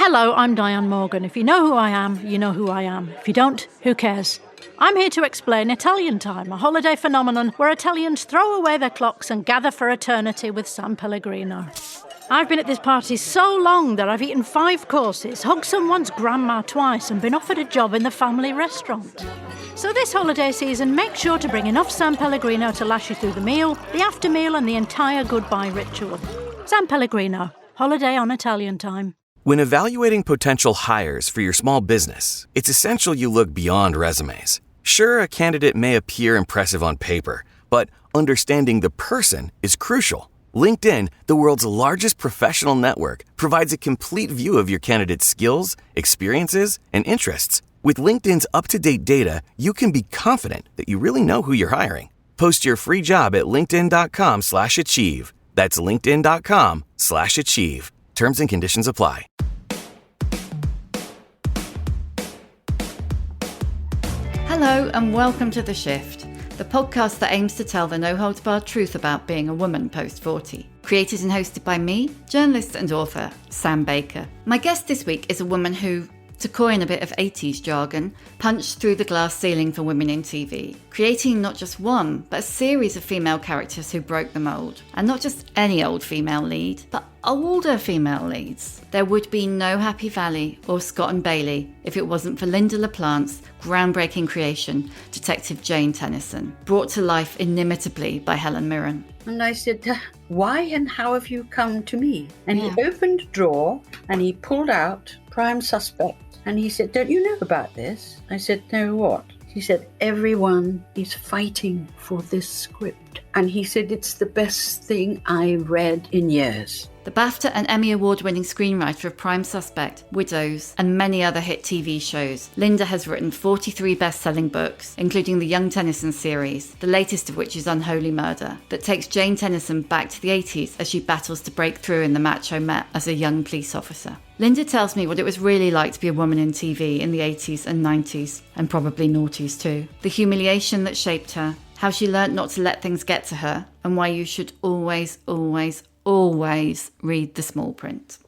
Hello, I'm Diane Morgan. If you know who I am, you know who I am. If you don't, who cares? I'm here to explain Italian Time, a holiday phenomenon where Italians throw away their clocks and gather for eternity with San Pellegrino. I've been at this party so long that I've eaten 5 courses, hugged someone's grandma twice and been offered a job in the family restaurant. So this holiday season, make sure to bring enough San Pellegrino to last you through the meal, the after meal and the entire goodbye ritual. San Pellegrino, holiday on Italian Time. When evaluating potential hires for your small business, it's essential you look beyond resumes. Sure, a candidate may appear impressive on paper, but understanding the person is crucial. LinkedIn, the world's largest professional network, provides a complete view of your candidate's skills, experiences, and interests. With LinkedIn's up-to-date data, you can be confident that you really know who you're hiring. Post your free job at linkedin.com/achieve. That's linkedin.com/achieve. Terms and conditions apply. Hello and welcome to The Shift, the podcast that aims to tell the no-holds-barred truth about being a woman post-40. Created and hosted by me, journalist and author Sam Baker. My guest this week is a woman who, to coin a bit of 80s jargon, punched through the glass ceiling for women in TV, creating not just one, but a series of female characters who broke the mould. And not just any old female lead, but older female leads. There would be no Happy Valley or Scott and Bailey if it wasn't for Lynda La Plante's groundbreaking creation, Detective Jane Tennison, brought to life inimitably by Helen Mirren. And I said, why and how have you come to me? And he opened a drawer and he pulled out Prime Suspect. And he said, don't you know about this? I said, no, what? He said, everyone is fighting for this script. And he said, it's the best thing I read in years. The BAFTA and Emmy award-winning screenwriter of Prime Suspect, Widows, and many other hit TV shows, Lynda has written 43 best-selling books, including the Young Tennison series, the latest of which is Unholy Murder, that takes Jane Tennison back to the 80s as she battles to break through in the macho Met as a young police officer. Lynda tells me what it was really like to be a woman in TV in the 80s and 90s, and probably noughties too. The humiliation that shaped her, how she learnt not to let things get to her, and why you should always read the small print.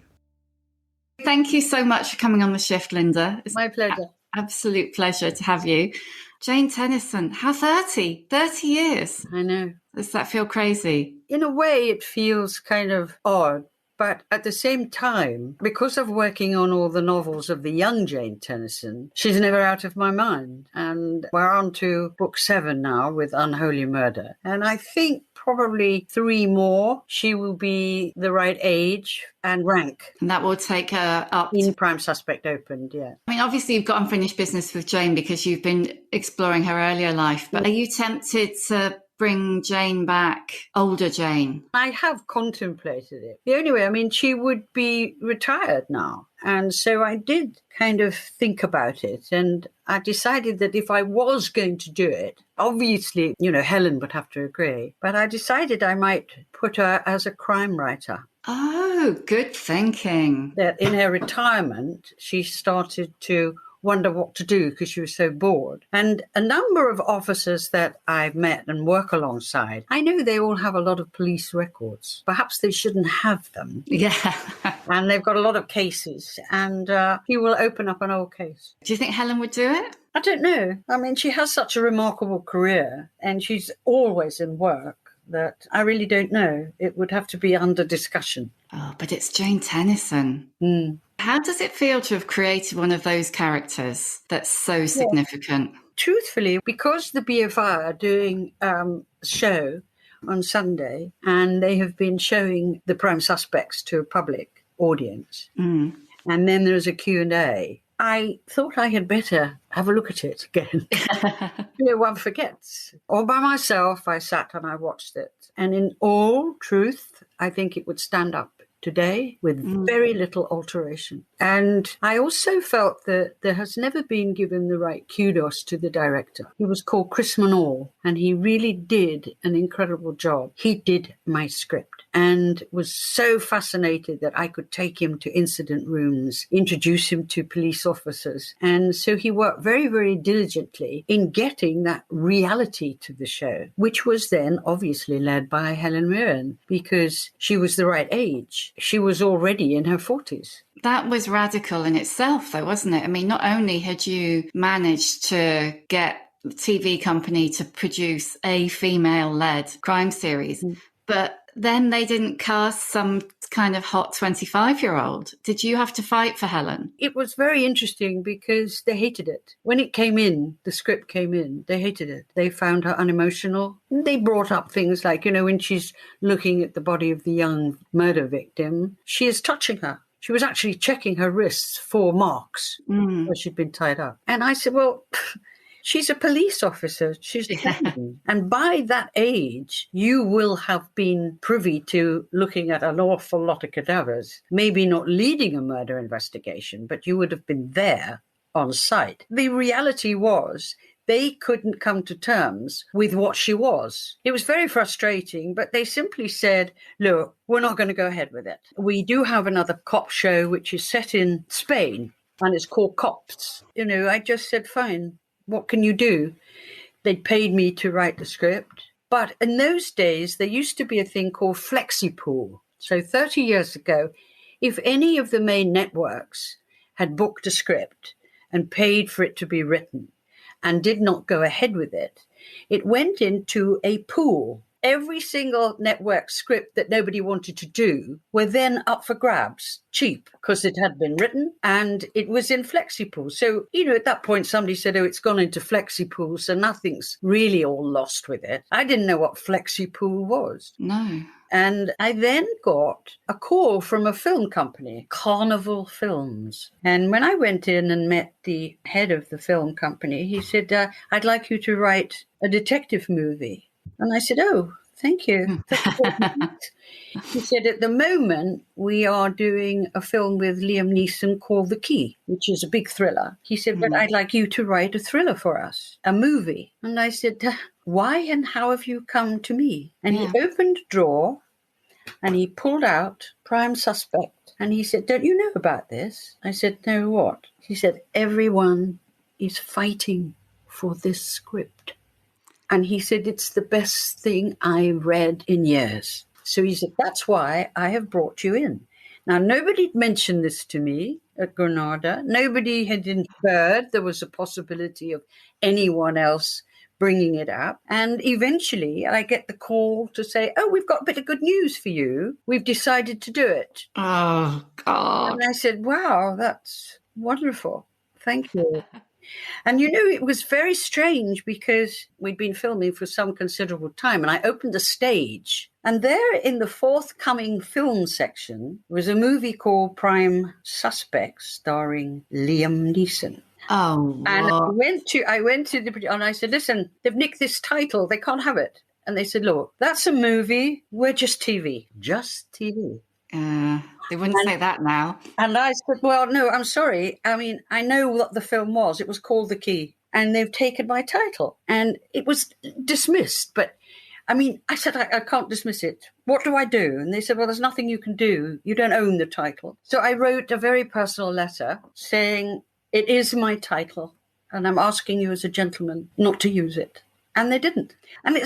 Thank you so much for coming on The Shift, Lynda. It's my pleasure. Absolute pleasure to have you. Jane Tennison, how 30 years. I know. Does that feel crazy? In a way, it feels kind of odd. But at the same time, because of working on all the novels of the young Jane Tennison, she's never out of my mind. And we're on to book 7 now with Unholy Murder. And I think probably 3 more, she will be the right age and rank. And that will take her up. In Prime Suspect opened, yeah. I mean, obviously you've got unfinished business with Jane because you've been exploring her earlier life. But are you tempted to bring Jane back, older Jane? I have contemplated it. The only way, I mean, she would be retired now. And so I did kind of think about it. And I decided that if I was going to do it, obviously, Helen would have to agree. But I decided I might put her as a crime writer. Oh, good thinking. That in her retirement, she started to wonder what to do because she was so bored. And a number of officers that I've met and work alongside, I know they all have a lot of police records. Perhaps they shouldn't have them. Yeah. And they've got a lot of cases. And he will open up an old case. Do you think Helen would do it? I don't know. I mean, she has such a remarkable career and she's always in work that I really don't know. It would have to be under discussion. Oh, but it's Jane Tennison. How does it feel to have created one of those characters that's so significant? Yeah. Truthfully, because the BFI are doing a show on Sunday and they have been showing the Prime Suspects to a public audience, and then there's a Q&A, I thought I had better have a look at it again. One forgets. All by myself, I sat and I watched it. And in all truth, I think it would stand up today with very little alteration. And I also felt that there has never been given the right kudos to the director. He was called Chris Manall, and he really did an incredible job. He did my script and was so fascinated that I could take him to incident rooms, introduce him to police officers. And so he worked very, very diligently in getting that reality to the show, which was then obviously led by Helen Mirren because she was the right age. She was already in her 40s. That was radical in itself, though, wasn't it? I mean, not only had you managed to get the TV company to produce a female-led crime series, but then they didn't cast some kind of hot 25-year-old. Did you have to fight for Helen? It was very interesting because they hated it. When it came in, the script came in, they hated it. They found her unemotional. They brought up things like, when she's looking at the body of the young murder victim, she is touching her. She was actually checking her wrists for marks where she'd been tied up. And I said, well, she's a police officer. She's 10. And by that age, you will have been privy to looking at an awful lot of cadavers, maybe not leading a murder investigation, but you would have been there on site. The reality was they couldn't come to terms with what she was. It was very frustrating, but they simply said, look, we're not going to go ahead with it. We do have another cop show, which is set in Spain, and it's called Cops. I just said, fine. What can you do? They paid me to write the script. But in those days, there used to be a thing called FlexiPool. So 30 years ago, if any of the main networks had booked a script and paid for it to be written and did not go ahead with it, it went into a pool. Every single network script that nobody wanted to do were then up for grabs, cheap, because it had been written and it was in FlexiPool. So, at that point, somebody said, oh, it's gone into FlexiPool, so nothing's really all lost with it. I didn't know what FlexiPool was. No. And I then got a call from a film company, Carnival Films. And when I went in and met the head of the film company, he said, I'd like you to write a detective movie. And I said, oh, thank you. He said, at the moment, we are doing a film with Liam Neeson called The Key, which is a big thriller. He said, but I'd like you to write a thriller for us, a movie. And I said, why and how have you come to me? And he opened a drawer and he pulled out Prime Suspect. And he said, don't you know about this? I said, no, what? He said, everyone is fighting for this script. And he said, it's the best thing I read in years. So he said, that's why I have brought you in. Now, nobody mentioned this to me at Granada. Nobody had inferred there was a possibility of anyone else bringing it up. And eventually I get the call to say, oh, we've got a bit of good news for you. We've decided to do it. Oh, God. And I said, wow, that's wonderful. Thank you. And it was very strange because we'd been filming for some considerable time and I opened a stage. And there in the forthcoming film section was a movie called Prime Suspect starring Liam Neeson. Oh, and I went to the and I said, listen, they've nicked this title. They can't have it. And they said, look, that's a movie. We're just TV. Just TV. They wouldn't say that now. And I said, well, no, I'm sorry. I mean, I know what the film was. It was called The Key. And they've taken my title. And it was dismissed. But, I mean, I said, I can't dismiss it. What do I do? And they said, well, there's nothing you can do. You don't own the title. So I wrote a very personal letter saying, it is my title. And I'm asking you as a gentleman not to use it. And they didn't. And it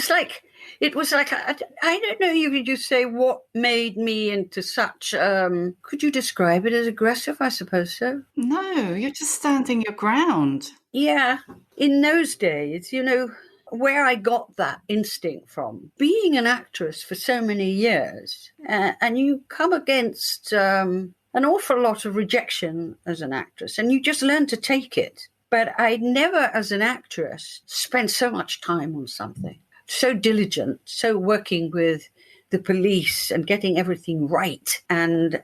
was like, I don't know, you could just say what made me into such, could you describe it as aggressive? I suppose so. No, you're just standing your ground. Yeah. In those days, where I got that instinct from, being an actress for so many years, and you come against an awful lot of rejection as an actress, and you just learn to take it. But I never, as an actress, spent so much time on something. So diligent, so working with the police and getting everything right. And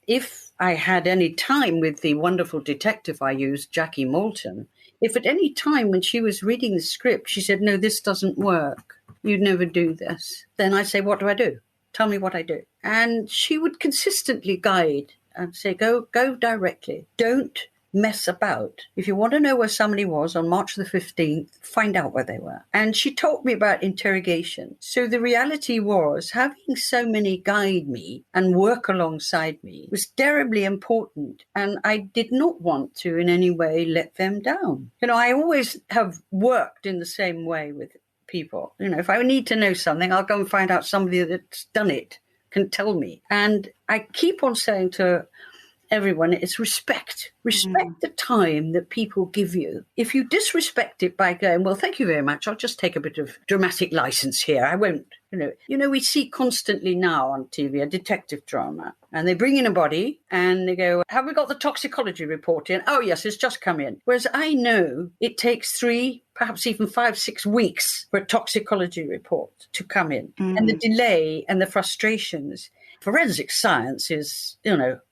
if I had any time with the wonderful detective I used, Jackie Moulton, if at any time when she was reading the script, she said, no, this doesn't work. You'd never do this. Then I'd say, what do I do? Tell me what I do. And she would consistently guide and say, go directly. Don't mess about. If you want to know where somebody was on March the 15th, find out where they were. And she taught me about interrogation. So the reality was having so many guide me and work alongside me was terribly important. And I did not want to in any way let them down. I always have worked in the same way with people. If I need to know something, I'll go and find out somebody that's done it can tell me. And I keep on saying to everyone is respect. Respect the time that people give you. If you disrespect it by going, well, thank you very much, I'll just take a bit of dramatic license here. I won't, we see constantly now on TV a detective drama, and they bring in a body and they go, have we got the toxicology report in? Oh, yes, it's just come in. Whereas I know it takes 3, perhaps even 5, 6 weeks for a toxicology report to come in. And the delay and the frustrations. Forensic science is,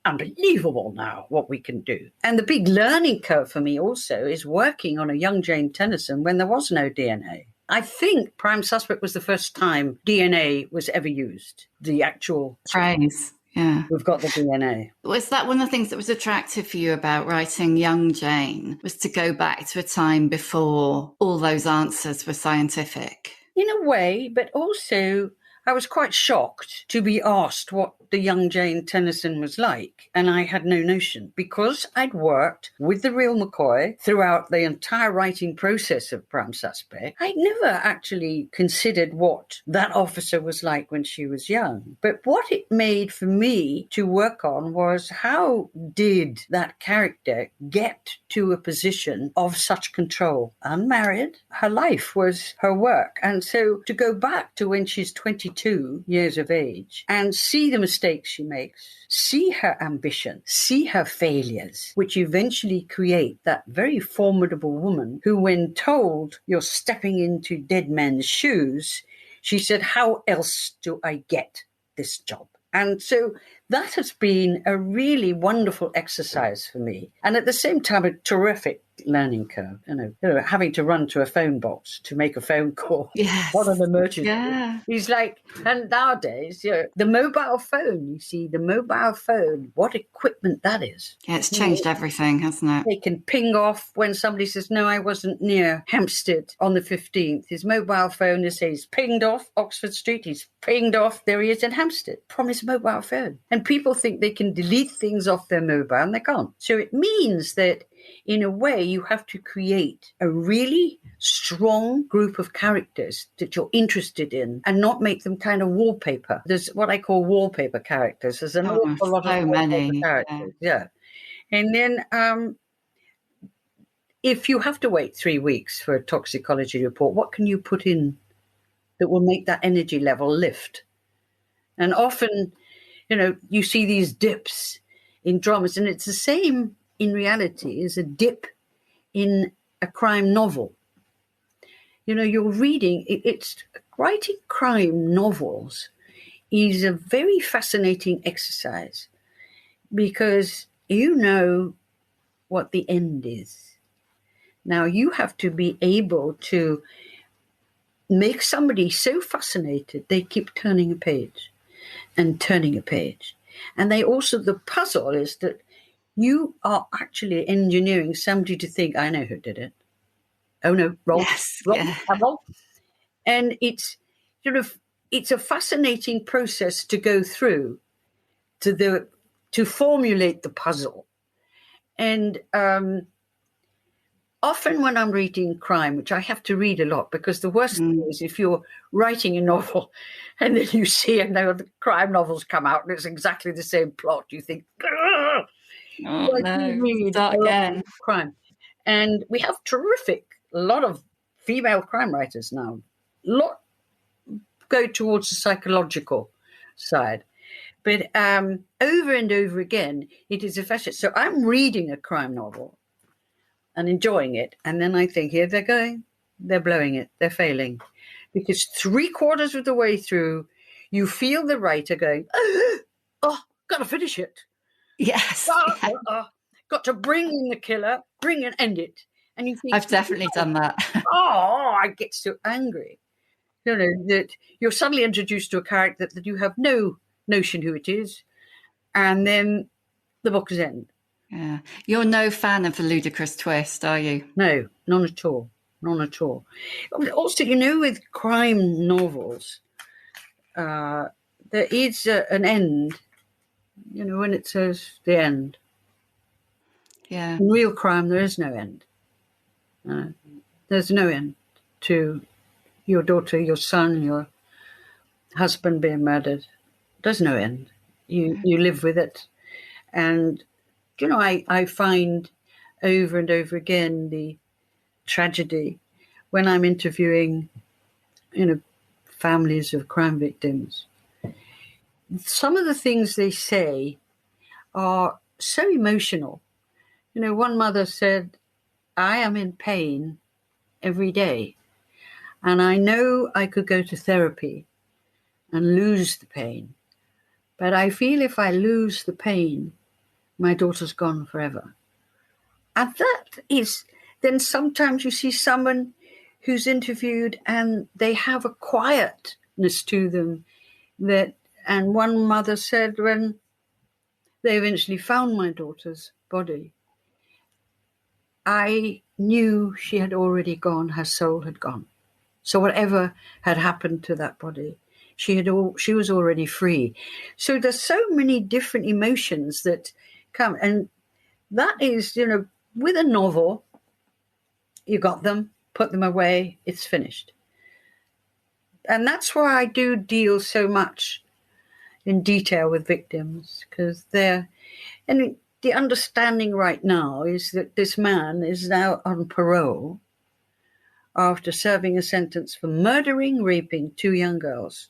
unbelievable now what we can do. And the big learning curve for me also is working on a young Jane Tennison when there was no DNA. I think Prime Suspect was the first time DNA was ever used. The actual phrase. Yeah. We've got the DNA. Was that one of the things that was attractive for you about writing Young Jane, was to go back to a time before all those answers were scientific? In a way, but also I was quite shocked to be asked what the young Jane Tennison was like, and I had no notion because I'd worked with the real McCoy throughout the entire writing process of Prime Suspect. I'd never actually considered what that officer was like when she was young. But what it made for me to work on was how did that character get to a position of such control? Unmarried, her life was her work. And so to go back to when she's 22 years of age and see the mistakes she makes, see her ambition, see her failures, which eventually create that very formidable woman who, when told you're stepping into dead men's shoes, she said, how else do I get this job? And so that has been a really wonderful exercise for me. And at the same time, a terrific learning curve, having to run to a phone box to make a phone call. Yes. What an emergency. Yeah. He's like, and nowadays, the mobile phone, you see, the mobile phone, what equipment that is. Yeah, it's changed everything, hasn't it? They can ping off when somebody says, no, I wasn't near Hampstead on the 15th. His mobile phone says, pinged off Oxford Street. He's pinged off. There he is in Hampstead from his mobile phone. And people think they can delete things off their mobile, and they can't. So it means that in a way, you have to create a really strong group of characters that you're interested in and not make them kind of wallpaper. There's what I call wallpaper characters. There's an awful lot of many characters. Yeah. And then if you have to wait 3 weeks for a toxicology report, what can you put in that will make that energy level lift? And often, you see these dips in dramas, and it's the same in reality is a dip in a crime novel. You're reading, it's writing crime novels is a very fascinating exercise because you know what the end is. Now you have to be able to make somebody so fascinated they keep turning a page and turning a page. And the puzzle is that you are actually engineering somebody to think, I know who did it. Oh no, wrong. Yes, wrong, yeah. wrong. And it's it's a fascinating process to go through to formulate the puzzle. And often when I'm reading crime, which I have to read a lot, because the worst thing is if you're writing a novel and then you see the crime novels come out and it's exactly the same plot, you think, ugh! Start again. Crime. And we have a lot of female crime writers now. A lot go towards the psychological side. But over and over again, it is a fashion. So I'm reading a crime novel and enjoying it. And then I think, here they're going. They're blowing it. They're failing. Because 3/4 of the way through, you feel the writer going, oh, got to finish it. Yes. Got to bring in the killer, end it. And you think, I've definitely done that. I get so angry. That you're suddenly introduced to a character that you have no notion who it is. And then the book is end. Yeah. You're no fan of the ludicrous twist, are you? No, none at all. None at all. Also, with crime novels, there is an end, when it says the end. Yeah. In real crime, there is no end. There's no end to your daughter, your son, your husband being murdered. There's no end. You live with it. And I find over and over again the tragedy when I'm interviewing, families of crime victims. Some of the things they say are so emotional. One mother said, "I am in pain every day, and I know I could go to therapy and lose the pain. But I feel if I lose the pain, my daughter's gone forever." And that is, then sometimes you see someone who's interviewed and they have a quietness to them and one mother said, when they eventually found my daughter's body, I knew she had already gone, her soul had gone. So whatever had happened to that body, she was already free. So there's so many different emotions that come. And that is, with a novel, you got them, put them away, it's finished. And that's why I do deal so much in detail with victims, because and the understanding right now is that this man is now on parole after serving a sentence for murdering, raping 2 young girls,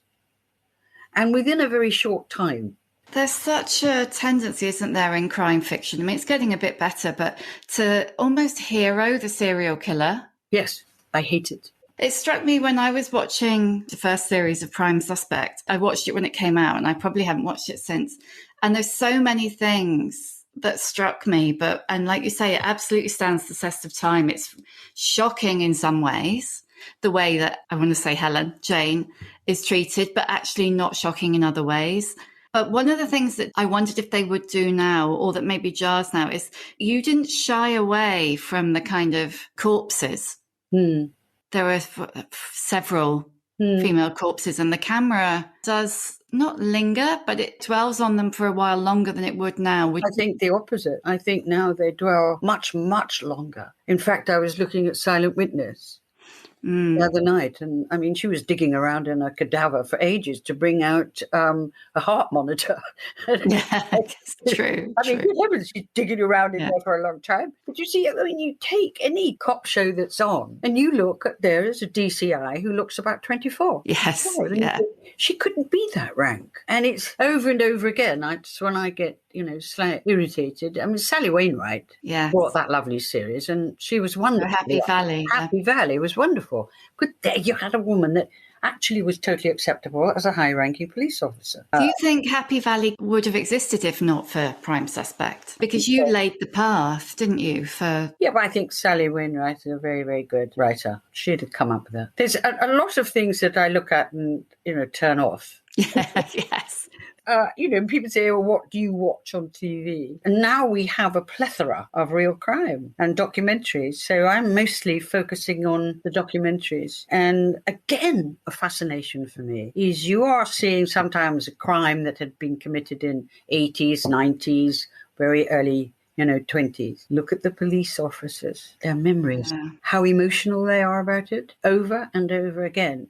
and within a very short time. There's such a tendency, isn't there, in crime fiction? I mean, it's getting a bit better, but to almost hero the serial killer. Yes, I hate it. It struck me when I was watching the first series of Prime Suspect. I watched it when it came out, and I probably haven't watched it since. And there's so many things that struck me, and like you say, it absolutely stands the test of time. It's shocking in some ways, the way that, I want to say Jane is treated, but actually not shocking in other ways. But one of the things that I wondered if they would do now, or that maybe jars now, is you didn't shy away from the kind of corpses. There were several female corpses, and the camera does not linger, but it dwells on them for a while longer than it would now. I think the opposite. I think now they dwell much, much longer. In fact, I was looking at Silent Witness the other night, and I mean, she was digging around in a cadaver for ages to bring out a heart monitor. It's true. I mean, good heavens, she's digging around in there for a long time. But you see, I mean, you take any cop show that's on, and you look at there is a DCI who looks about 24. Yes, She couldn't be that rank, and it's over and over again. That's when I get slightly irritated. I mean, Sally Wainwright brought that lovely series, and she was wonderful. Happy Valley. Happy Valley was wonderful. But there you had a woman that actually was totally acceptable as a high-ranking police officer. Do you think Happy Valley would have existed if not for Prime Suspect? Because you laid the path, didn't you? Yeah, but I think Sally Wainwright is a very, very good writer. She'd have come up with that. There's a lot of things that I look at and, turn off. Yes. People say, well, what do you watch on TV? And now we have a plethora of real crime and documentaries. So I'm mostly focusing on the documentaries. And again, a fascination for me is you are seeing sometimes a crime that had been committed in 80s, 90s, very early 20s. Look at the police officers, their memories, how emotional they are about it over and over again.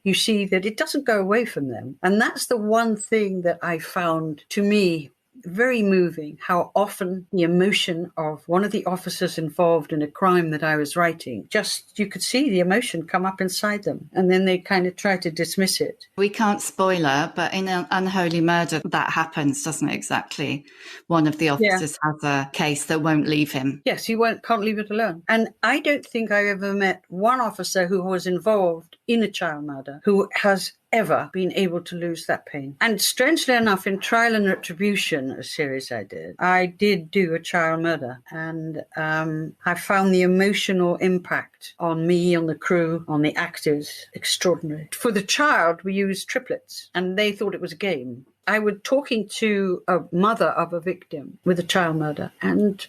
You see that it doesn't go away from them. And that's the one thing that I found, to me, very moving, how often the emotion of one of the officers involved in a crime that I was writing, just you could see the emotion come up inside them. And then they kind of try to dismiss it. We can't spoiler, but in Unholy Murder, that happens, doesn't it? Exactly. One of the officers has a case that won't leave him. Yes, he can't leave it alone. And I don't think I ever met one officer who was involved in a child murder who has ever been able to lose that pain. And strangely enough, in Trial and Retribution, a series I did do a child murder. And I found the emotional impact on me, on the crew, on the actors, extraordinary. For the child, we used triplets, and they thought it was a game. I was talking to a mother of a victim with a child murder, and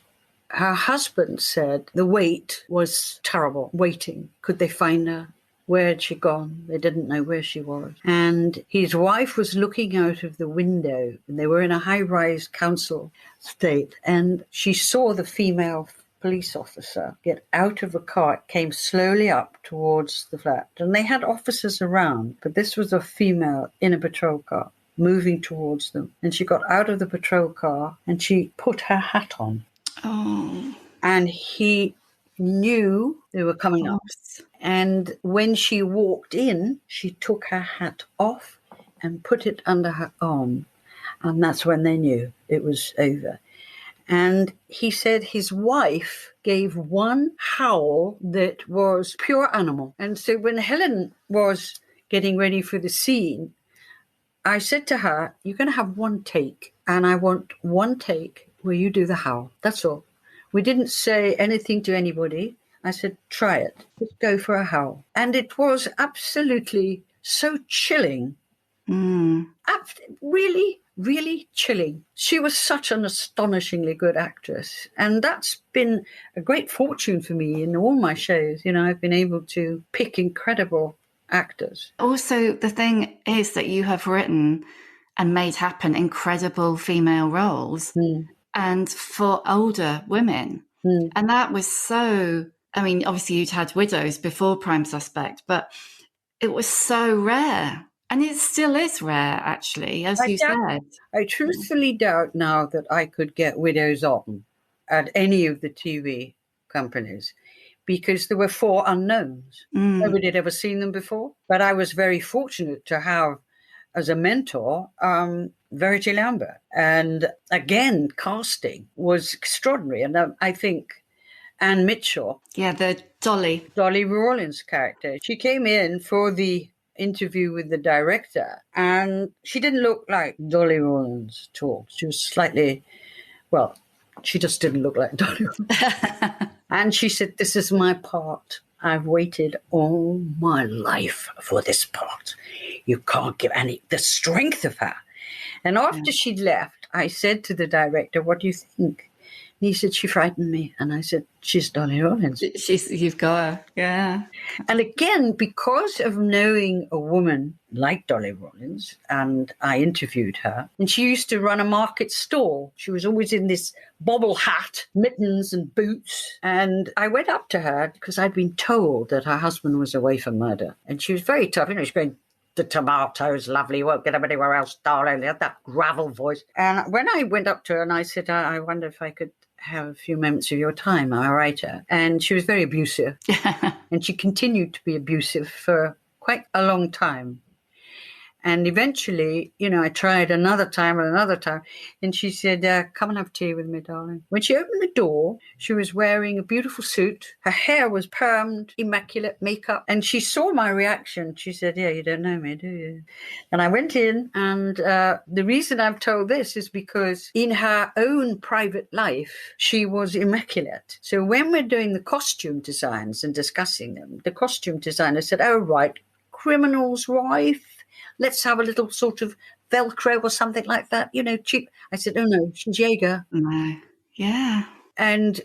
her husband said the wait was terrible, waiting. Could they find her? Where had she gone? They didn't know where she was. And his wife was looking out of the window, and they were in a high-rise council estate, and she saw the female police officer get out of a car, came slowly up towards the flat. And they had officers around, but this was a female in a patrol car. moving towards them. And she got out of the patrol car and she put her hat on. Oh. And he knew they were coming up. And when she walked in, she took her hat off and put it under her arm. And that's when they knew it was over. And he said his wife gave one howl that was pure animal. And so when Helen was getting ready for the scene, I said to her, you're going to have one take, and I want one take where you do the howl. That's all. We didn't say anything to anybody. I said, try it. Just go for a howl. And it was absolutely so chilling. Really, really chilling. She was such an astonishingly good actress. And that's been a great fortune for me in all my shows. You know, I've been able to pick incredible actors. Also, the thing is that you have written and made happen incredible female roles and for older women. And that was so, I mean, obviously you'd had widows before Prime Suspect, but it was so rare. And it still is rare, actually, as you said. I truthfully doubt now that I could get widows on at any of the TV companies, because there were 4 unknowns. Nobody had ever seen them before. But I was very fortunate to have, as a mentor, Verity Lambert. And again, casting was extraordinary. And I think Anne Mitchell. Yeah, the Dolly Rawlins character. She came in for the interview with the director, and she didn't look like Dolly Rawlins at all. She was slightly, well, she just didn't look like Dolly Rawlins. And she said, this is my part. I've waited all my life for this part. You can't give the strength of her. And after she'd left, I said to the director, what do you think? And he said, she frightened me. And I said, she's Dolly Rawlins. You've got her, yeah. And again, because of knowing a woman like Dolly Rawlins, and I interviewed her, and she used to run a market stall. She was always in this bobble hat, mittens and boots. And I went up to her because I'd been told that her husband was away for murder. And she was very tough. You know, she's going, the tomatoes, lovely, won't get them anywhere else, darling. They had that gravel voice. And when I went up to her and I said, I wonder if I could have a few moments of your time, I'm a writer. And she was very abusive. And she continued to be abusive for quite a long time. And eventually, you know, I tried another time and another time. And she said, come and have tea with me, darling. When she opened the door, she was wearing a beautiful suit. Her hair was permed, immaculate makeup. And she saw my reaction. She said, yeah, you don't know me, do you? And I went in. And the reason I've told this is because in her own private life, she was immaculate. So when we're doing the costume designs and discussing them, the costume designer said, oh, right, criminal's wife. Let's have a little sort of Velcro or something like that, you know, cheap. I said, oh, no, she's Jaeger. No. Yeah. And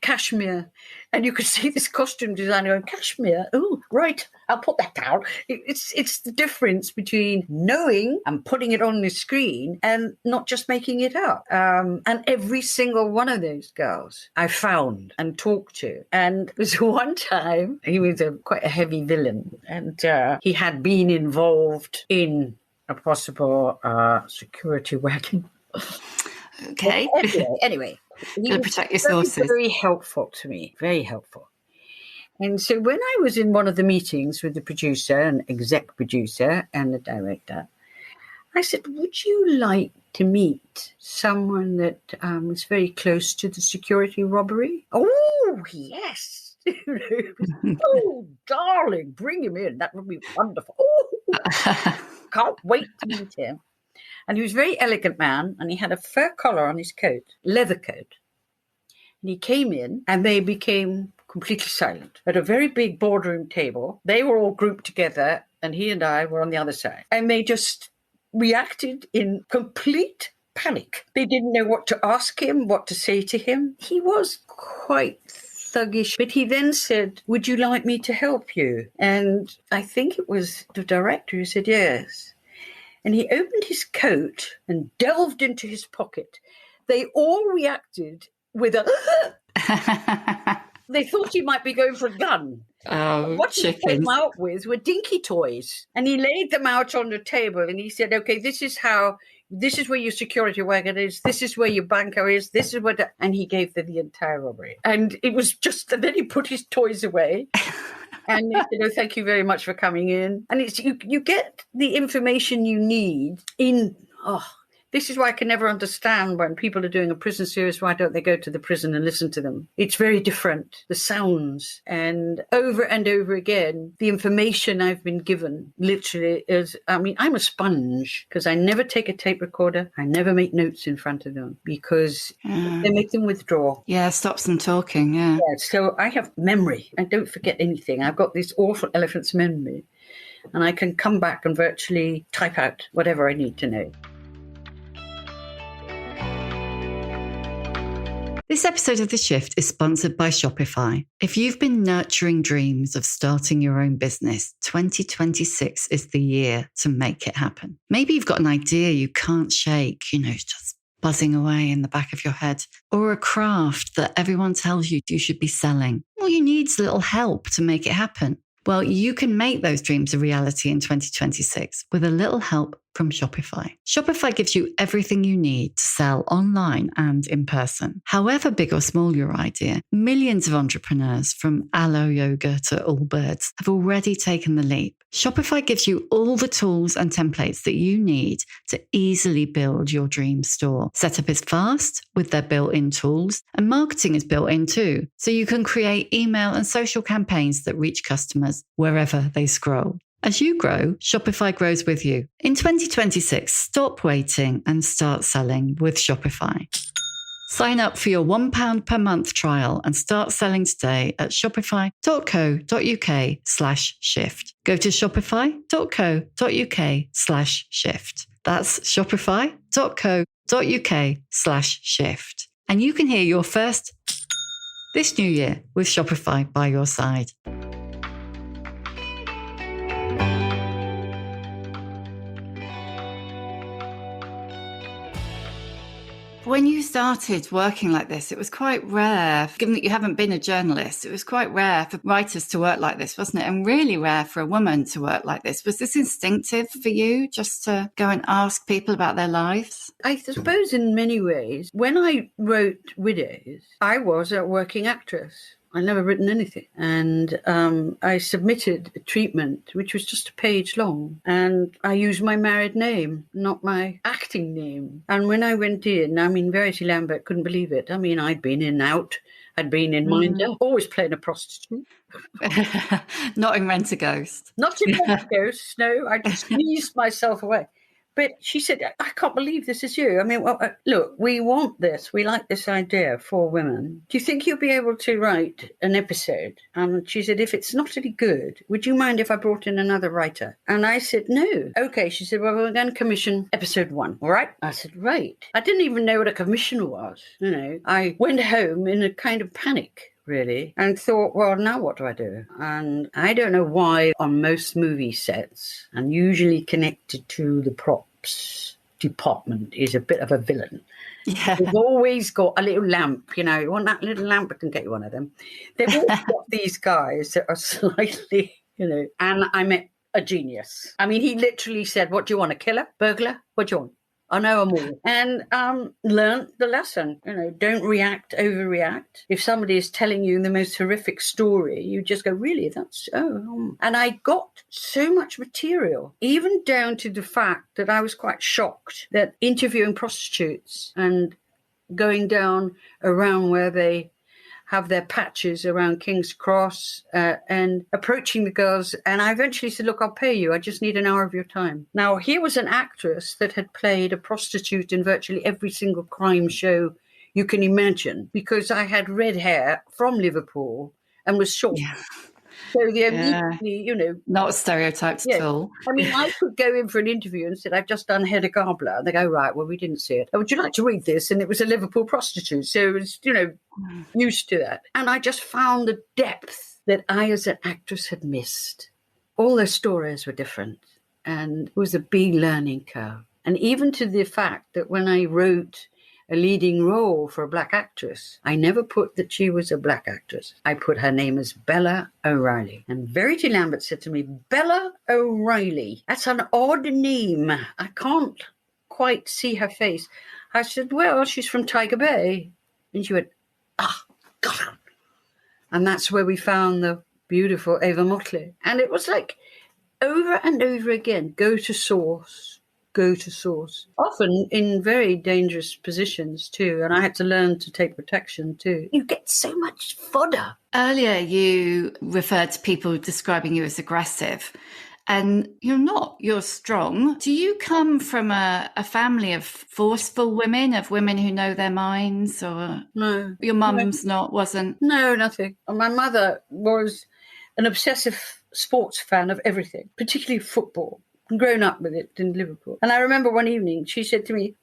cashmere. And you could see this costume designer going, cashmere? Oh, right, I'll put that down. It's the difference between knowing and putting it on the screen and not just making it up. And every single one of those girls I found and talked to. And there was one time, he was quite a heavy villain, and he had been involved in a possible security wagon. Okay. Anyway. He was protect your sources. Very helpful to me, very helpful. And so when I was in one of the meetings with the producer and exec producer and the director, I said, would you like to meet someone that was very close to the security robbery? Oh, yes. Oh, darling, bring him in. That would be wonderful. Oh, can't wait to meet him. And he was a very elegant man, and he had a fur collar on his coat, leather coat. And he came in, and they became completely silent. At a very big boardroom table, they were all grouped together, and he and I were on the other side. And they just reacted in complete panic. They didn't know what to ask him, what to say to him. He was quite thuggish, but he then said, would you like me to help you? And I think it was the director who said yes. And he opened his coat and delved into his pocket. They all reacted with a They thought he might be going for a gun. Oh, What he chickens. came out with were dinky toys. And he laid them out on the table and he said, okay, this is where your security wagon is. This is where your banker is. This is where and he gave them the entire robbery. And it was just, and then he put his toys away. And they said, oh, thank you very much for coming in. And it's you get the information you need in, this is why I can never understand when people are doing a prison series, why don't they go to the prison and listen to them? It's very different, the sounds. And over again, the information I've been given literally is, I'm a sponge because I never take a tape recorder. I never make notes in front of them because they make them withdraw. Yeah, stops them talking, yeah. So I have memory. I don't forget anything. I've got this awful elephant's memory and I can come back and virtually type out whatever I need to know. This episode of The Shift is sponsored by Shopify. If you've been nurturing dreams of starting your own business, 2026 is the year to make it happen. Maybe you've got an idea you can't shake, just buzzing away in the back of your head, or a craft that everyone tells you should be selling. All you need is a little help to make it happen. Well, you can make those dreams a reality in 2026 with a little help from Shopify. Shopify gives you everything you need to sell online and in person. However big or small your idea, millions of entrepreneurs from Aloe Yoga to Allbirds have already taken the leap. Shopify gives you all the tools and templates that you need to easily build your dream store. Setup is fast with their built-in tools, and marketing is built in too, so you can create email and social campaigns that reach customers wherever they scroll. As you grow, Shopify grows with you. In 2026, stop waiting and start selling with Shopify. Sign up for your £1 per month trial and start selling today at shopify.co.uk/shift. Go to shopify.co.uk/shift. That's shopify.co.uk/shift. And you can hear your first this new year with Shopify by your side. When you started working like this, it was quite rare, given that you haven't been a journalist, it was quite rare for writers to work like this, wasn't it? And really rare for a woman to work like this. Was this instinctive for you, just to go and ask people about their lives? I suppose in many ways, when I wrote Widows, I was a working actress. I'd never written anything. And I submitted a treatment, which was just a page long. And I used my married name, not my acting name. And when I went in, Verity Lambert couldn't believe it. I'd been in out. I'd been in Minder, always playing a prostitute. Not in Rent a Ghost. Not in Rent a Ghost, no. I just squeezed myself away. But she said, I can't believe this is you. Look, we want this. We like this idea for women. Do you think you'll be able to write an episode? And she said, if it's not any good, would you mind if I brought in another writer? And I said, no. Okay. She said, well, we're going to commission episode 1. All right. I said, right. I didn't even know what a commission was. I went home in a kind of panic, really, and thought, well, now what do I do? And I don't know why on most movie sets, and usually connected to the props department, is a bit of a villain. Yeah. They've always got a little lamp, you want that little lamp? I can get you one of them. They've always got these guys that are slightly, and I met a genius. He literally said, what do you want, a killer? Burglar? What do you want? I know them all. And learned the lesson. Don't react, overreact. If somebody is telling you the most horrific story, you just go, really? That's And I got so much material, even down to the fact that I was quite shocked that interviewing prostitutes and going down around where they have their patches around King's Cross and approaching the girls. And I eventually said, look, I'll pay you. I just need an hour of your time. Now, here was an actress that had played a prostitute in virtually every single crime show you can imagine, because I had red hair from Liverpool and was short. Yeah. So they immediately, Not stereotyped at all. I could go in for an interview and said, I've just done Hedda Gabler. And they go, right, well, we didn't see it. Oh, would you like to read this? And it was a Liverpool prostitute. So it was, used to that. And I just found the depth that I, as an actress, had missed. All their stories were different. And it was a big learning curve. And even to the fact that when I wrote a leading role for a black actress, I never put that she was a black actress. I put her name as Bella O'Reilly. And Verity Lambert said to me, Bella O'Reilly, that's an odd name. I can't quite see her face. I said, well, she's from Tiger Bay. And she went, got her. And that's where we found the beautiful Ava Motley. And it was like over and over again, go to source, often in very dangerous positions too. And I had to learn to take protection too. You get so much fodder. Earlier, you referred to people describing you as aggressive. And you're not, you're strong. Do you come from a family of forceful women, of women who know their minds? Or no, your mum's wasn't? No, nothing. My mother was an obsessive sports fan of everything, particularly football, and grown up with it in Liverpool. And I remember one evening she said to me,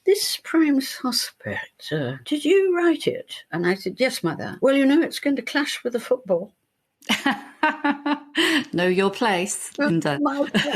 this prime suspect, did you write it? And I said, yes, Mother. Well, it's going to clash with the football. Know your place, Lynda.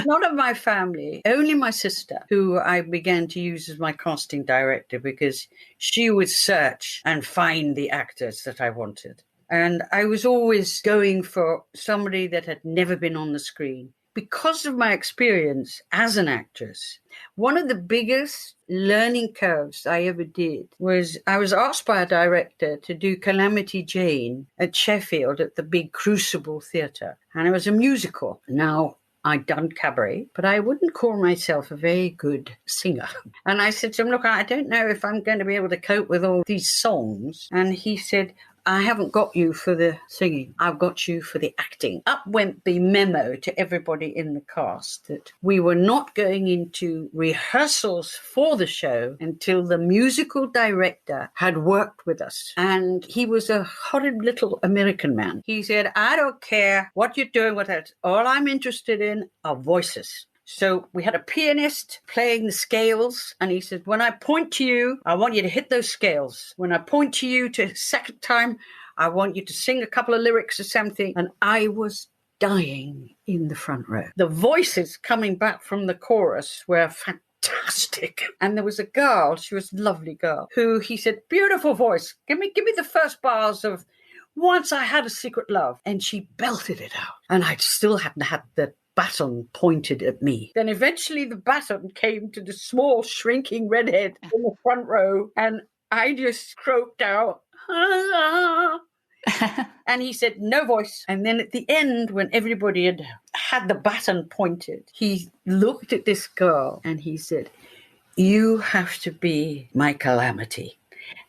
Not of my family, only my sister, who I began to use as my casting director because she would search and find the actors that I wanted. And I was always going for somebody that had never been on the screen. Because of my experience as an actress, one of the biggest learning curves I ever did was I was asked by a director to do Calamity Jane at Sheffield at the big Crucible Theatre. And it was a musical. Now, I'd done cabaret, but I wouldn't call myself a very good singer. And I said to him, look, I don't know if I'm going to be able to cope with all these songs. And he said, I haven't got you for the singing. I've got you for the acting. Up went the memo to everybody in the cast that we were not going into rehearsals for the show until the musical director had worked with us. And he was a horrid little American man. He said, I don't care what you're doing with it. All I'm interested in are voices. So we had a pianist playing the scales, and he said, when I point to you, I want you to hit those scales. When I point to you to second time, I want you to sing a couple of lyrics or something. And I was dying in the front row. The voices coming back from the chorus were fantastic. And there was a girl, she was a lovely girl, who he said, beautiful voice. Give me the first bars of Once I Had a Secret Love. And she belted it out. And I still hadn't had the baton pointed at me. Then eventually the baton came to the small shrinking redhead in the front row, and I just croaked out, and he said, no voice. And then at the end, when everybody had the baton pointed, he looked at this girl and he said, you have to be my Calamity.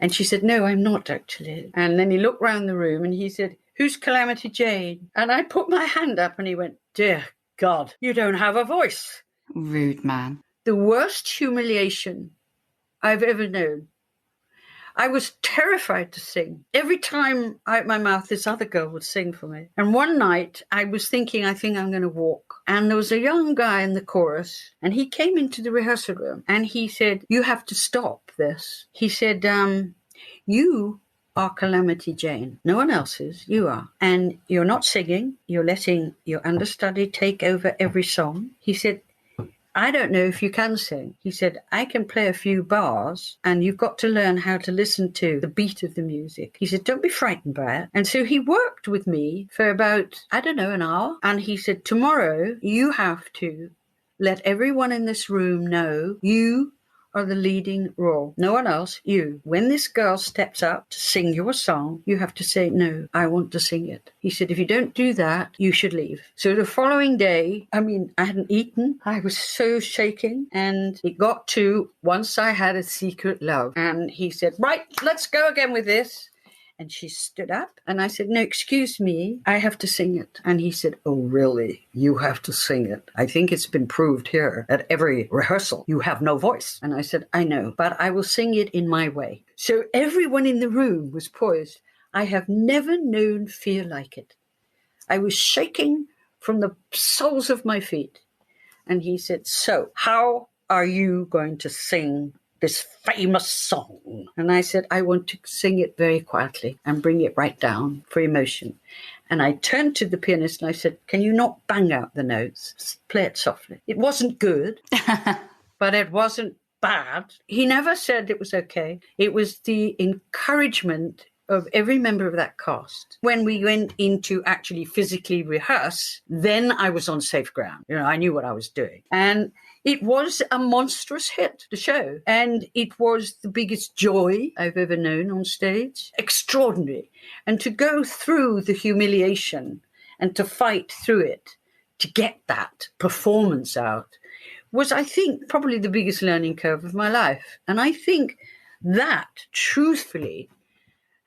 And she said, no, I'm not actually. And then he looked round the room and he said, who's Calamity Jane? And I put my hand up and he went, dear God, you don't have a voice. Rude man. The worst humiliation I've ever known. I was terrified to sing. Every time out my mouth, this other girl would sing for me. And one night I was thinking, I think I'm going to walk. And there was a young guy in the chorus, and he came into the rehearsal room and he said, you have to stop this. He said, you are Calamity Jane. No one else is. You are. And you're not singing. You're letting your understudy take over every song. He said, I don't know if you can sing. He said, I can play a few bars and you've got to learn how to listen to the beat of the music. He said, don't be frightened by it. And so he worked with me for about, an hour. And he said, tomorrow you have to let everyone in this room know you are the leading role. No one else, you. When this girl steps up to sing your song, you have to say, no, I want to sing it. He said, if you don't do that, you should leave. So the following day, I hadn't eaten. I was so shaking. And it got to Once I Had a Secret Love. And he said, right, let's go again with this. And she stood up and I said, no, excuse me, I have to sing it. And he said, oh, really? You have to sing it? I think it's been proved here at every rehearsal. You have no voice. And I said, I know, but I will sing it in my way. So everyone in the room was poised. I have never known fear like it. I was shaking from the soles of my feet. And he said, so how are you going to sing this famous song? And I said, I want to sing it very quietly and bring it right down for emotion. And I turned to the pianist and I said, can you not bang out the notes? Play it softly. It wasn't good, but it wasn't bad. He never said it was okay. It was the encouragement of every member of that cast. When we went into actually physically rehearse, then I was on safe ground. I knew what I was doing. And it was a monstrous hit, the show. And it was the biggest joy I've ever known on stage. Extraordinary. And to go through the humiliation and to fight through it, to get that performance out, was, I think, probably the biggest learning curve of my life. And I think that, truthfully,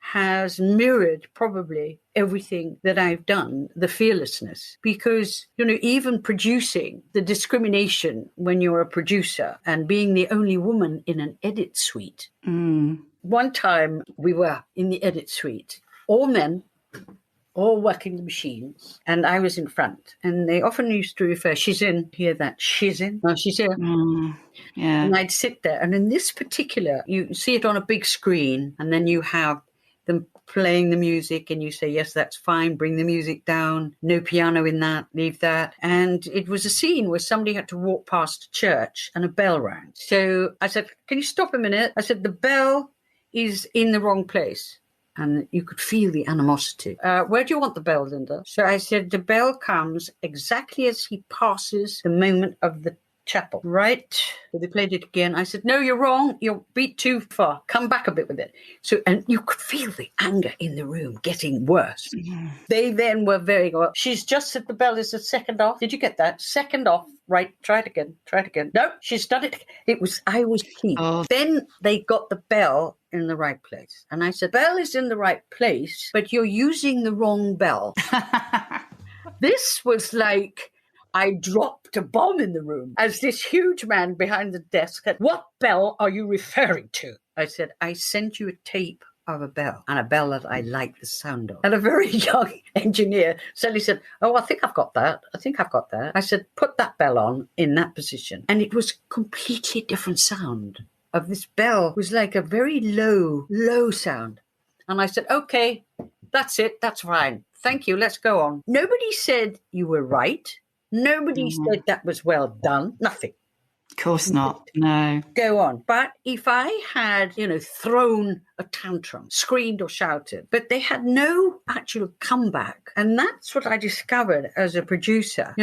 has mirrored probably everything that I've done, the fearlessness, because, even producing, the discrimination when you're a producer and being the only woman in an edit suite. One time we were in the edit suite, all men, all working the machines, and I was in front. And they often used to refer, she's in, hear that, she's in, no, she's here. Yeah. And I'd sit there. And in this particular, you see it on a big screen, and then you have them playing the music, and you say, yes, that's fine, bring the music down, no piano in that, leave that. And it was a scene where somebody had to walk past a church and a bell rang. So I said, can you stop a minute? I said, the bell is in the wrong place. And you could feel the animosity. Where do you want the bell, Lynda? So I said, the bell comes exactly as he passes the moment of the chapel, right? So they played it again. I said, no, you're wrong. You're beat too far. Come back a bit with it. So, and you could feel the anger in the room getting worse. They then were very, well, she's just said the bell is a second off. Did you get that? Second off. Right. Try it again. Try it again. No, she's done it. I was keen. Then they got the bell in the right place. And I said, bell is in the right place, but you're using the wrong bell. This was like, I dropped a bomb in the room as this huge man behind the desk said, what bell are you referring to? I said, I sent you a tape of a bell, and a bell that I like the sound of. And a very young engineer suddenly said, oh, I think I've got that. I said, put that bell on in that position. And it was completely different sound of this bell. It was like a very low, low sound. And I said, okay, that's it. That's fine. Thank you. Let's go on. Nobody said you were right. Nobody said that was well done. Nothing. Of course not. No. Go on. But if I had, thrown a tantrum, screamed or shouted, but they had no actual comeback. And that's what I discovered as a producer,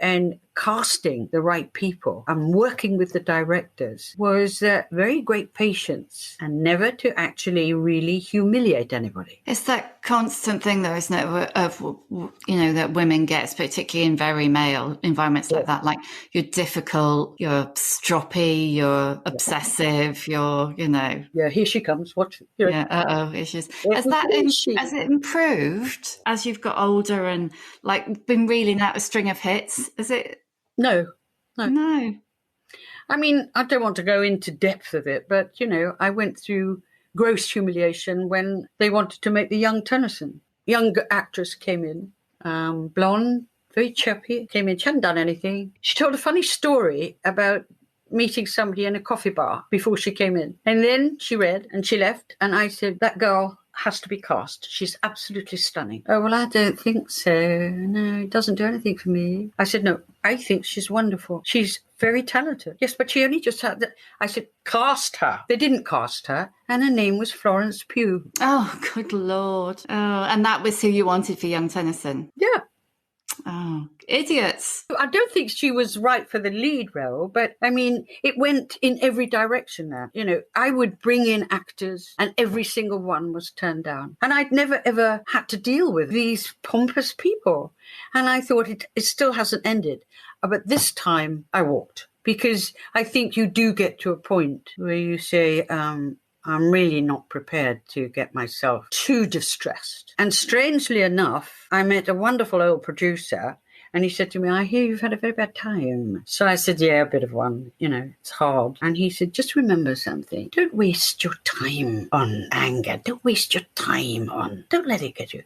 and casting the right people and working with the directors was very great patience and never to actually really humiliate anybody. It's that constant thing, though, isn't it, of that women get, particularly in very male environments like that. Like, you're difficult, you're stroppy, you're obsessive, you're, Yeah, here she comes. Watch. Yeah, issues. Has it improved as you've got older and been reeling out a string of hits? Is it? No. I mean, I don't want to go into depth of it, but, I went through gross humiliation when they wanted to make the young Tennison. Young actress came in, blonde, very chirpy, came in. She hadn't done anything. She told a funny story about meeting somebody in a coffee bar before she came in. And then she read and she left. And I said, that girl has to be cast. She's absolutely stunning. Oh, well, I don't think so. No, it doesn't do anything for me. I said, no, I think she's wonderful. She's very talented. Yes, but she only just had that. I said, cast her. They didn't cast her. And her name was Florence Pugh. Oh, good Lord. Oh, and that was who you wanted for young Tennison? Yeah. Oh, idiots. I don't think she was right for the lead role, but I mean, it went in every direction now. I would bring in actors and every single one was turned down. And I'd never, ever had to deal with these pompous people. And I thought it still hasn't ended. But this time I walked, because I think you do get to a point where you say, I'm really not prepared to get myself too distressed. And strangely enough, I met a wonderful old producer, and he said to me, I hear you've had a very bad time. So I said, yeah, a bit of one. It's hard. And he said, just remember something. Don't waste your time on anger. Don't waste your time don't let it get you.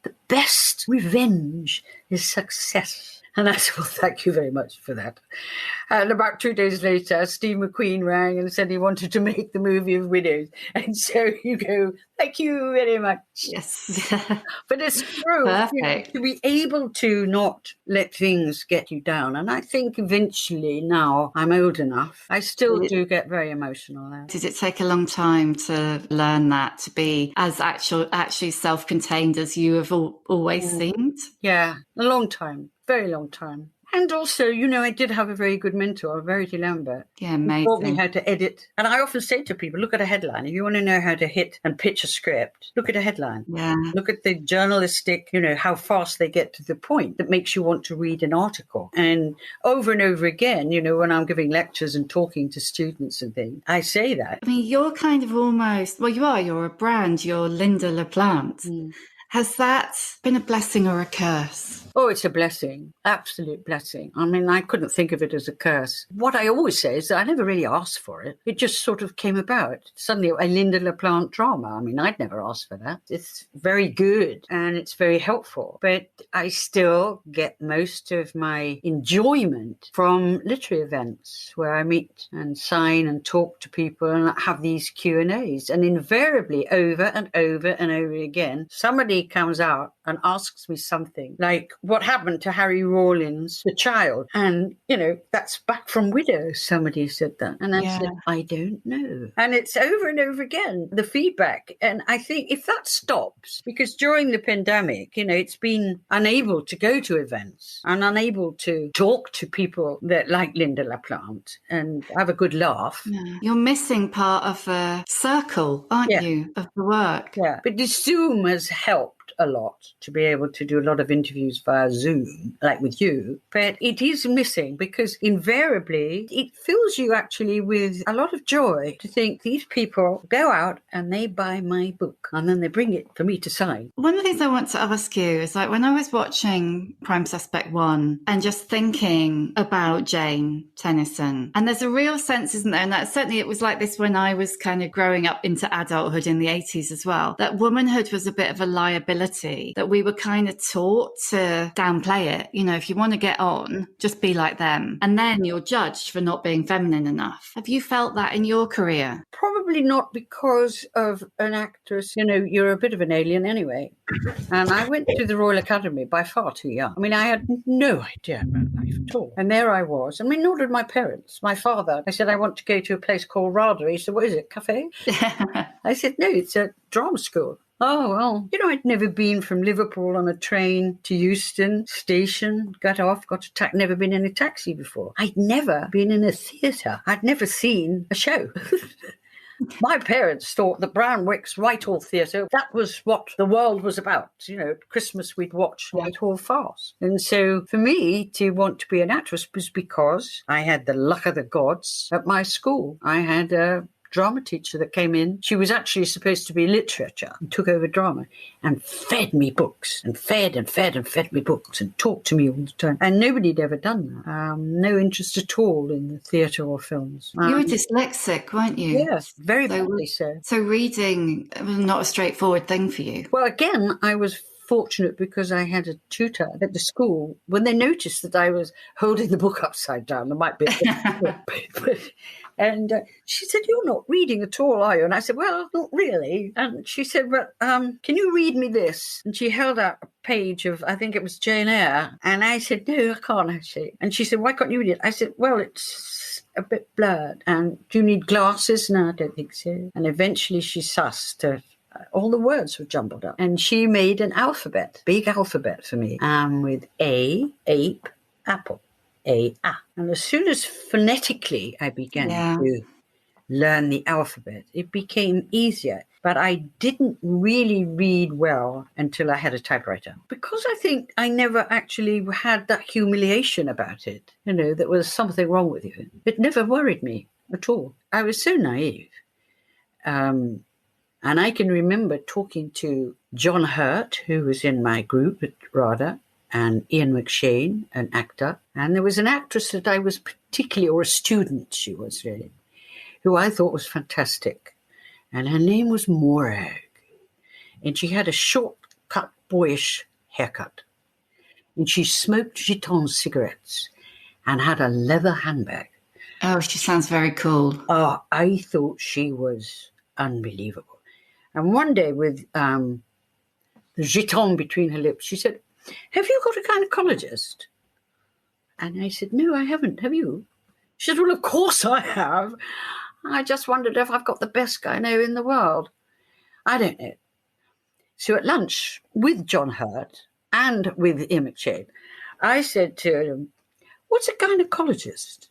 The best revenge is success. And I said, well, thank you very much for that. And about 2 days later, Steve McQueen rang and said he wanted to make the movie of Widows. And so you go, thank you very much. Yes. But it's true, Perfect. to be able to not let things get you down. And I think eventually, now I'm old enough, I still do get very emotional now. Did it take a long time to learn that, to be as actually self-contained as you have always seemed? Yeah, a long time, very long time. And also, I did have a very good mentor, Verity Lambert. Yeah, He taught me amazing. how to edit. And I often say to people, look at a headline. If you want to know how to hit and pitch a script, look at a headline. Yeah. Look at the journalistic, how fast they get to the point that makes you want to read an article. And over again, when I'm giving lectures and talking to students and things, I say that. I mean, you're kind of almost, you're a brand, you're Lynda La Plante. Has that been a blessing or a curse? Oh, it's a blessing. Absolute blessing. I mean, I couldn't think of it as a curse. What I always say is that I never really asked for it. It just sort of came about. Suddenly, a Lynda La Plante drama. I mean, I'd never asked for that. It's very good and it's very helpful. But I still get most of my enjoyment from literary events where I meet and sign and talk to people and have these Q&As. And invariably, over and over and over again, somebody comes out and asks me something like, what happened to Harry Rawlins, the child? And, that's back from Widows. Somebody said that. And I said, I don't know. And it's over and over again, the feedback. And I think if that stops, because during the pandemic, it's been unable to go to events and unable to talk to people that like Lynda La Plante and have a good laugh. Yeah. You're missing part of a circle, aren't you, of the work? Yeah. But the Zoom has helped a lot to be able to do a lot of interviews via Zoom, like with you, but it is missing because invariably it fills you actually with a lot of joy to think these people go out and they buy my book and then they bring it for me to sign. One of the things I want to ask you is, like, when I was watching Crime Suspect 1 and just thinking about Jane Tennison, and there's a real sense, isn't there, and that certainly it was like this when I was kind of growing up into adulthood in the 80s as well, that womanhood was a bit of a liability, that we were kind of taught to downplay it. If you want to get on, just be like them. And then you're judged for not being feminine enough. Have you felt that in your career? Probably not because of an actress. You're a bit of an alien anyway. And I went to the Royal Academy by far too young. I mean, I had no idea about life at all. And there I was. I mean, nor did my parents. My father, I said, I want to go to a place called RADA. He said, what is it, cafe? I said, no, it's a drama school. Oh, well, I'd never been from Liverpool on a train to Euston Station, got off, got a never been in a taxi before. I'd never been in a theatre. I'd never seen a show. My parents thought the Brownwick's Whitehall Theatre, that was what the world was about. At Christmas we'd watch Whitehall Farce. And so for me to want to be an actress was because I had the luck of the gods at my school. I had a drama teacher that came in. She was actually supposed to be literature and took over drama and fed me books and fed me books and talked to me all the time. And nobody had ever done that. No interest at all in the theatre or films. You were dyslexic, weren't you? Yes, very badly so. So reading was not a straightforward thing for you. Well, again, I was fortunate because I had a tutor at the school. When they noticed that I was holding the book upside down, there might be a bit, and she said, you're not reading at all, are you? And I said, well, not really. And she said, but can you read me this? And she held out a page of, I think it was Jane Eyre. And I said, no, I can't actually. And she said, why can't you read it? I said, well, it's a bit blurred. And do you need glasses? No, I don't think so. And eventually she sussed all the words were jumbled up. And she made an alphabet, big alphabet for me, with A, ape, apple, A. And as soon as phonetically I began to learn the alphabet, it became easier. But I didn't really read well until I had a typewriter. Because I think I never actually had that humiliation about it, that there was something wrong with you. It never worried me at all. I was so naive. And I can remember talking to John Hurt, who was in my group at RADA, and Ian McShane, an actor. And there was an actress that I was particularly, or a student she was really, who I thought was fantastic. And her name was Morag. And she had a short-cut, boyish haircut. and she smoked Giton cigarettes and had a leather handbag. Oh, she sounds very cool. Oh, I thought she was unbelievable. And one day with the Giton between her lips, she said, "Have you got a gynecologist?" And I said, "No, I haven't. Have you?" She said, "Well, of course I have. I just wondered if I've got the best gyno in the world." I don't know. So at lunch with John Hurt and with Ian McShane, I said to him, "What's a gynecologist?"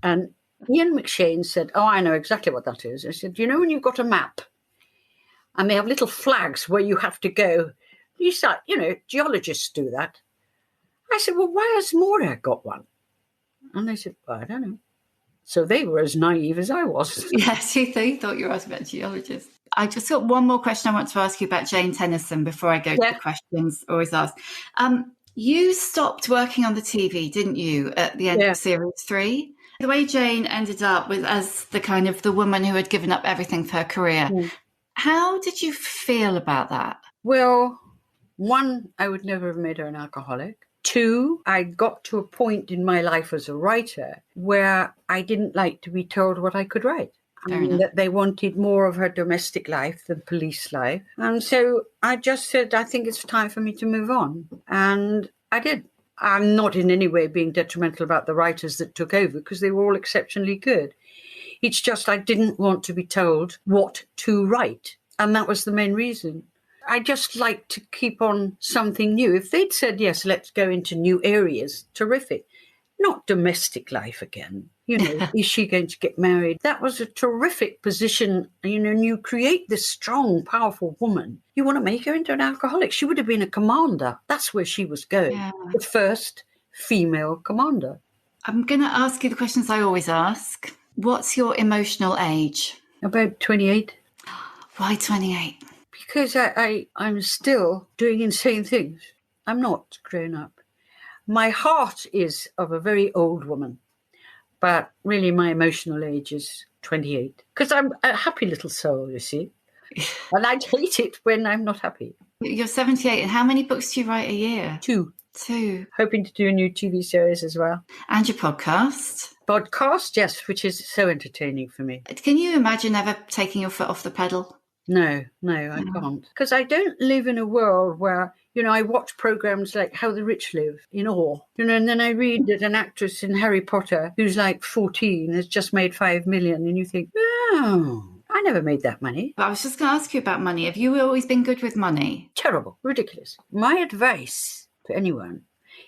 And Ian McShane said, "Oh, I know exactly what that is." I said, "You know when you've got a map and they have little flags where you have to go? You start, geologists do that." I said, "Well, why has Mora got one?" And they said, "Well, I don't know." So they were as naive as I was. Yes, he thought you were asking about geologists. I just got one more question I want to ask you about Jane Tennison before I go to the questions always asked. You stopped working on the TV, didn't you, at the end of series 3? The way Jane ended up with as the kind of the woman who had given up everything for her career. How did you feel about that? Well, 1, I would never have made her an alcoholic. 2, I got to a point in my life as a writer where I didn't like to be told what I could write. That they wanted more of her domestic life than police life. And so I just said, I think it's time for me to move on. And I did. I'm not in any way being detrimental about the writers that took over because they were all exceptionally good. It's just I didn't want to be told what to write. And that was the main reason. I just like to keep on something new. If they'd said, yes, let's go into new areas, terrific. Not domestic life again. Is she going to get married? That was a terrific position. And you create this strong, powerful woman. You want to make her into an alcoholic. She would have been a commander. That's where she was going. Yeah. The first female commander. I'm going to ask you the questions I always ask. What's your emotional age? About 28. Why 28? Because I'm still doing insane things. I'm not grown up. My heart is of a very old woman, but really my emotional age is 28. Because I'm a happy little soul, you see. And I hate it when I'm not happy. You're 78, and how many books do you write a year? 2. 2. Hoping to do a new TV series as well. And your podcast? Podcast, yes, which is so entertaining for me. Can you imagine ever taking your foot off the pedal? No, I can't. Because I don't live in a world where, I watch programs like How the Rich Live in awe. And then I read that an actress in Harry Potter who's like 14 has just made 5 million. And you think, oh, I never made that money. But I was just going to ask you about money. Have you always been good with money? Terrible, ridiculous. My advice to anyone,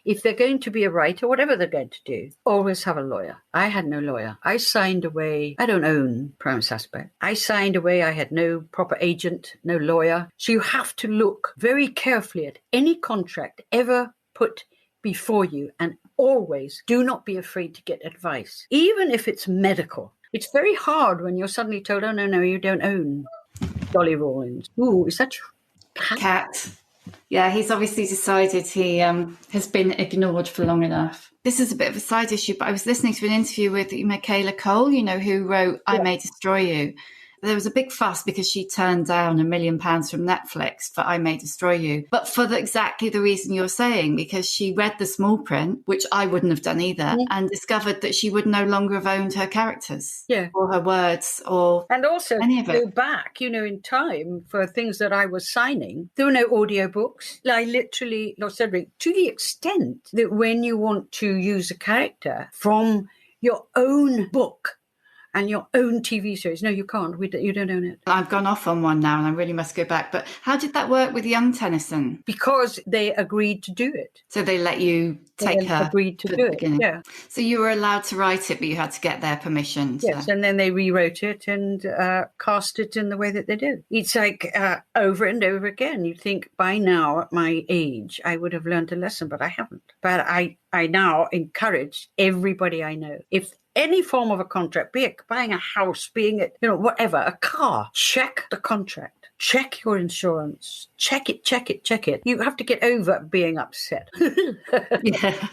if they're going to be a writer, whatever they're going to do, always have a lawyer. I had no lawyer. I signed away. I don't own Prime Suspect. I signed away. I had no proper agent, no lawyer. So you have to look very carefully at any contract ever put before you, and always do not be afraid to get advice, even if it's medical. It's very hard when you're suddenly told, oh, no, you don't own Dolly Rawlins. Ooh, is that cat? Yeah, he's obviously decided he has been ignored for long enough. This is a bit of a side issue, but I was listening to an interview with Michaela Cole, who wrote I May Destroy You. There was a big fuss because she turned down £1 million from Netflix for I May Destroy You. But for exactly the reason you're saying, because she read the small print, which I wouldn't have done either, and discovered that she would no longer have owned her characters or her words or and also any of it. Go back, in time for things that I was signing. There were no audiobooks. I literally lost everything to the extent that when you want to use a character from your own book, and your own TV series. No, you can't. You don't own it. I've gone off on one now and I really must go back. But how did that work with young Tennyson? Because they agreed to do it. So they let you take her? Agreed to do it, yeah. So you were allowed to write it, but you had to get their permission. Yes, and then they rewrote it and cast it in the way that they did. It's like over and over again. You think by now, at my age, I would have learned a lesson, but I haven't. But I now encourage everybody I know, if any form of a contract, be it buying a house, being it, whatever, a car, check the contract, check your insurance, check it. You have to get over being upset. Yeah.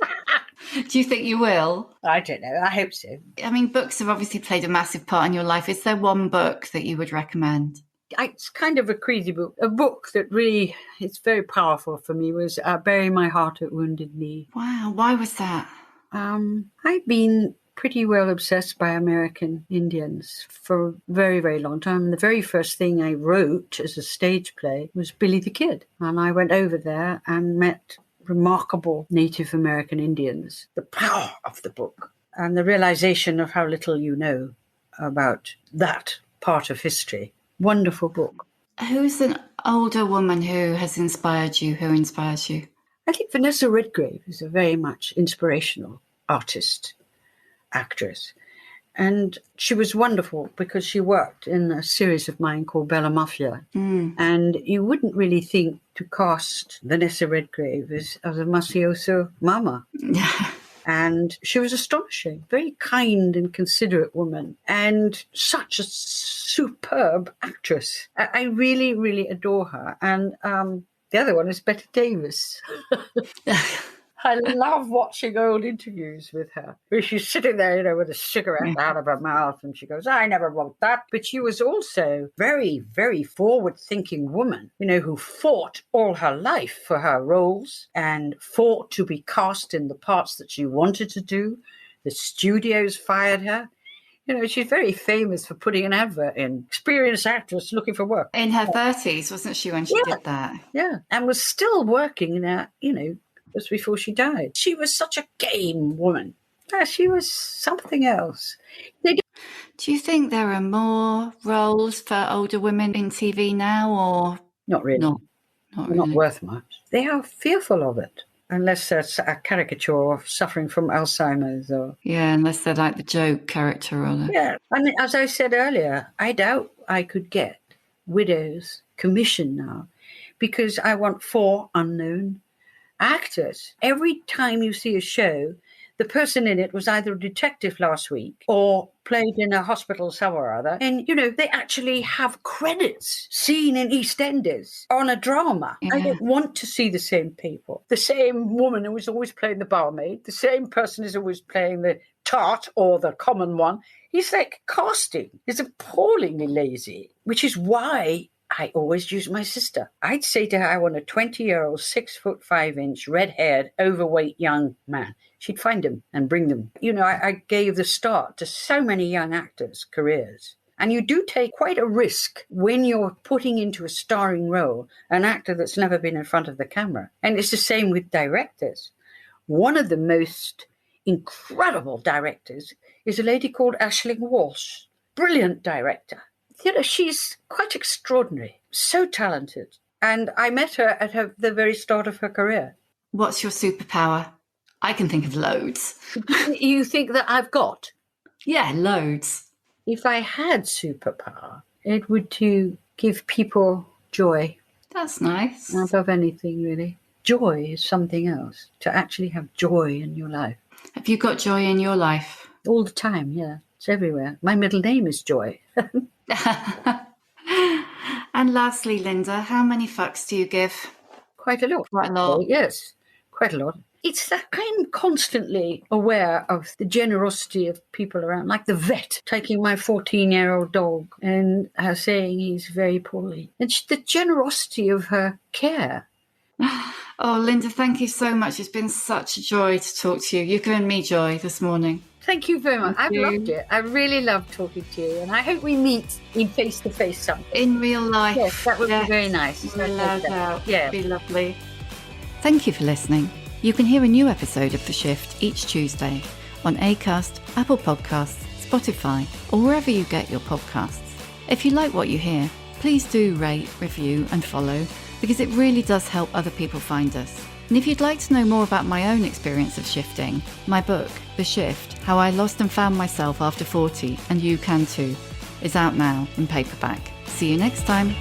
Do you think you will? I don't know. I hope so. I mean, books have obviously played a massive part in your life. Is there one book that you would recommend? It's kind of a crazy book. A book that really, it's very powerful for me was Bury My Heart at Wounded Knee. Wow, why was that? I've been pretty well obsessed by American Indians for a very, very long time. The very first thing I wrote as a stage play was Billy the Kid. And I went over there and met remarkable Native American Indians. The power of the book and the realization of how little you know about that part of history. Wonderful book. Who's an older woman who has inspired you, who inspires you? I think Vanessa Redgrave is a very much inspirational artist, actress. And she was wonderful because she worked in a series of mine called Bella Mafia. And you wouldn't really think to cast Vanessa Redgrave as a mafioso mama. And she was astonishing, very kind and considerate woman, and such a superb actress. I really, really adore her. And the other one is Bette Davis. I love watching old interviews with her, where she's sitting there, with a cigarette out of her mouth, and she goes, I never wrote that. But she was also very, very forward-thinking woman, who fought all her life for her roles and fought to be cast in the parts that she wanted to do. The studios fired her. She's very famous for putting an advert in, experienced actress looking for work. In her 30s, wasn't she, when she did that? Yeah, and was still working just before she died. She was such a game woman. Yeah, she was something else. Do you think there are more roles for older women in TV now, or not really? Not really. Not worth much. They are fearful of it, unless there's a caricature of suffering from Alzheimer's or unless they're like the joke character or as I said earlier, I doubt I could get widows commission now because I want 4 unknown actors. Every time you see a show, the person in it was either a detective last week or played in a hospital somewhere or other. And, they actually have credits seen in EastEnders on a drama. Yeah. I don't want to see the same people. The same woman who is always playing the barmaid, the same person is always playing the tart or the common one. It's like casting is appallingly lazy, which is why I always use my sister. I'd say to her, I want a 20-year-old, 6'5", red-haired, overweight young man. She'd find him and bring them. I gave the start to so many young actors' careers. And you do take quite a risk when you're putting into a starring role an actor that's never been in front of the camera. And it's the same with directors. One of the most incredible directors is a lady called Aisling Walsh. Brilliant director. She's quite extraordinary, so talented. And I met her at the very start of her career. What's your superpower? I can think of loads. You think that I've got? Yeah, loads. If I had superpower, it would to give people joy. That's nice. Above anything, really. Joy is something else, to actually have joy in your life. Have you got joy in your life? All the time, yeah. It's everywhere. My middle name is Joy. And lastly, Lynda, how many fucks do you give? Quite a lot. Quite a lot. Yes, quite a lot. It's that I'm constantly aware of the generosity of people around, like the vet taking my 14-year-old dog and her saying he's very poorly. And the generosity of her care. Oh, Lynda, thank you so much. It's been such a joy to talk to you. You've given me joy this morning. Thank you very much. I've loved it. I really loved talking to you, and I hope we meet in face-to-face sometime. In real life. Yes, that would be very nice. Out. Yeah. It'd be lovely. Thank you for listening. You can hear a new episode of The Shift each Tuesday on Acast, Apple Podcasts, Spotify, or wherever you get your podcasts. If you like what you hear, please do rate, review, and follow, because it really does help other people find us. And if you'd like to know more about my own experience of shifting, my book, The Shift, How I Lost and Found Myself After 40, and you can too, is out now in paperback. See you next time.